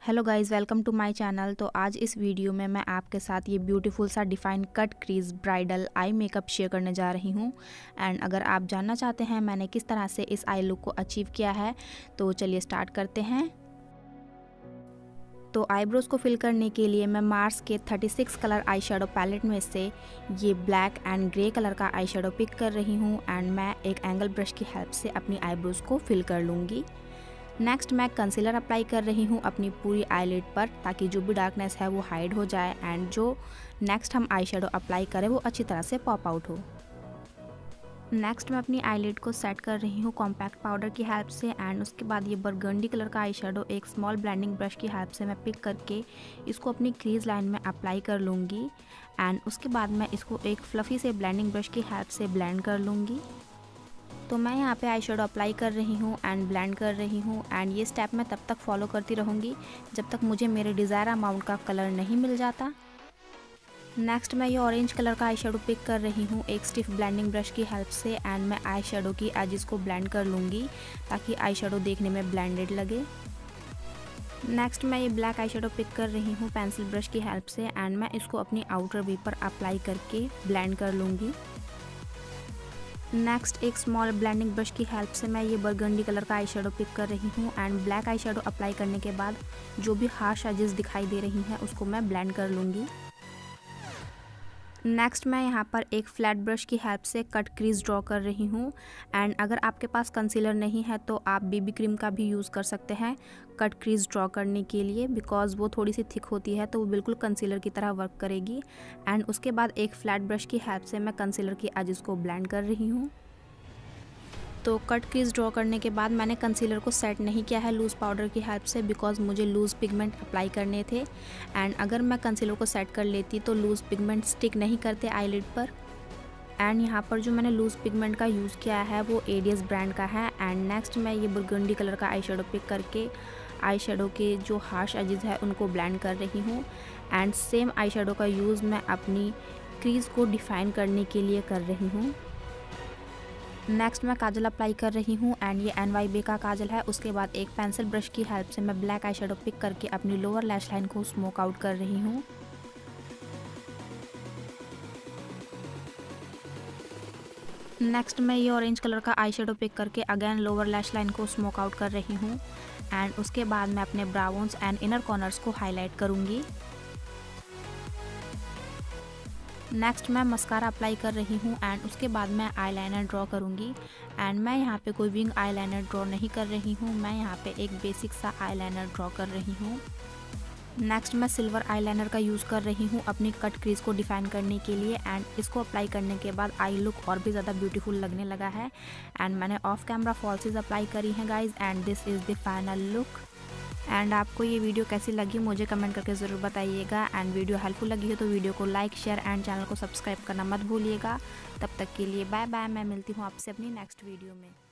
Hello guys, welcome to my channel. तो आज इस वीडियो में मैं आपके साथ ये ब्यूटीफुल सा define cut crease bridal eye makeup share करने जा रही हूँ। एंड अगर आप जानना चाहते हैं मैंने किस तरह से इस आई लुक को अचीव किया है तो चलिए स्टार्ट करते हैं। तो आईब्रोज को फिल करने के लिए मैं मार्स के 36 कलर आई शेडो पैलेट में से ये ब्लैक एंड ग्रे कलर का आई शेडो पिक कर रही हूँ एंड मैं एक एंगल ब्रश की हेल्प से अपनी आईब्रोज को फिल कर लूँगी। नेक्स्ट मैं कंसीलर अप्लाई कर रही हूँ अपनी पूरी आईलिड पर ताकि जो भी डार्कनेस है वो हाइड हो जाए एंड जो नेक्स्ट हम आई शेडो अप्लाई करें वो अच्छी तरह से पॉप आउट हो। नेक्स्ट मैं अपनी आईलिड को सेट कर रही हूँ कॉम्पैक्ट पाउडर की हेल्प से एंड उसके बाद ये बरगंडी कलर का आई शेडो एक स्मॉल ब्लेंडिंग ब्रश की हेल्प से मैं पिक करके इसको अपनी क्रीज लाइन में अप्लाई कर लूँगी एंड उसके बाद मैं इसको एक फ्लफ़ी से ब्लेंडिंग ब्रश की हेल्प से ब्लेंड कर लूँगी। तो मैं यहाँ पे आई शेडो अप्लाई कर रही हूँ एंड ब्लेंड कर रही हूँ एंड ये स्टेप मैं तब तक फॉलो करती रहूँगी जब तक मुझे मेरे डिज़ायर अमाउंट का कलर नहीं मिल जाता। नेक्स्ट मैं ये ऑरेंज कलर का आई शेडो पिक कर रही हूँ एक स्टिफ ब्लेंडिंग ब्रश की हेल्प से एंड मैं आई शेडो की एजेस को ब्लेंड कर लूँगी ताकि आई शेडो देखने में ब्लेंडेड लगे। नेक्स्ट मैं ये ब्लैक आई शेडो पिक कर रही हूँ पेंसिल ब्रश की हेल्प से एंड मैं इसको अपनी आउटर वे पर अप्लाई करके ब्लेंड कर लूँगी। नेक्स्ट एक स्मॉल ब्लेंडिंग ब्रश की हेल्प से मैं ये बरगंडी कलर का आई शेडो पिक कर रही हूँ and black eye shadow apply करने के बाद जो भी हार्श एजेस दिखाई दे रही हैं उसको मैं ब्लेंड कर लूँगी। नेक्स्ट मैं यहाँ पर एक फ्लैट ब्रश की हेल्प से कट क्रीज ड्रॉ कर रही हूँ एंड अगर आपके पास कंसीलर नहीं है तो आप बेबी क्रीम का भी यूज़ कर सकते हैं कट क्रीज ड्रॉ करने के लिए बिकॉज़ वो थोड़ी सी थिक होती है तो वो बिल्कुल कंसीलर की तरह वर्क करेगी। एंड उसके बाद एक फ्लैट ब्रश की हेल्प से मैं कंसीलर की एजेस को ब्लेंड कर रही हूँ। तो कट क्रीज ड्रॉ करने के बाद मैंने कंसीलर को सेट नहीं किया है लूज़ पाउडर की हेल्प से बिकॉज मुझे लूज़ पिगमेंट अप्लाई करने थे एंड अगर मैं कंसीलर को सेट कर लेती तो लूज़ पिगमेंट स्टिक नहीं करते आईलिड पर। एंड यहाँ पर जो मैंने लूज़ पिगमेंट का यूज़ किया है वो एडियस ब्रांड का है एंड नेक्स्ट मैं ये बुरगंडी कलर का आई शेडो पिक करके आई शेडो के जो हार्श एजेस है उनको ब्लेंड कर रही हूँ एंड सेम आई शेडो का यूज़ मैं अपनी क्रीज को डिफाइन करने के लिए कर रही हूँ। नेक्स्ट मैं काजल अप्लाई कर रही हूँ एंड ये NYB का काजल है। उसके बाद एक पेंसिल ब्रश की हेल्प से मैं ब्लैक आई शेडो पिक करके अपनी लोअर लैश लाइन को स्मोक आउट कर रही हूँ। नेक्स्ट मैं ये ऑरेंज कलर का आई शेडो पिक करके अगेन लोअर लैश लाइन को स्मोक आउट कर रही हूँ एंड उसके बाद मैं अपने ब्राउन्स एंड इनर कॉर्नर्स को हाईलाइट करूँगी। नेक्स्ट मैं मस्कारा अप्लाई कर रही हूँ एंड उसके बाद मैं आईलाइनर ड्रॉ करूँगी एंड मैं यहाँ पे कोई विंग आईलाइनर ड्रॉ नहीं कर रही हूँ, मैं यहाँ पे एक बेसिक सा आईलाइनर ड्रॉ कर रही हूँ। नेक्स्ट मैं सिल्वर आईलाइनर का यूज़ कर रही हूँ अपनी कट क्रीज को डिफाइन करने के लिए एंड इसको अप्लाई करने के बाद आई लुक और भी ज़्यादा ब्यूटीफुल लगने लगा है एंड मैंने ऑफ कैमरा फॉल्सेस अप्लाई करी हैं guys and this is the final look. And आपको ये वीडियो कैसी लगी मुझे कमेंट करके ज़रूर बताइएगा एंड वीडियो हेल्पफुल लगी हो तो वीडियो को लाइक शेयर एंड चैनल को सब्सक्राइब करना मत भूलिएगा। तब तक के लिए बाय बाय, मैं मिलती हूँ आपसे अपनी नेक्स्ट वीडियो में।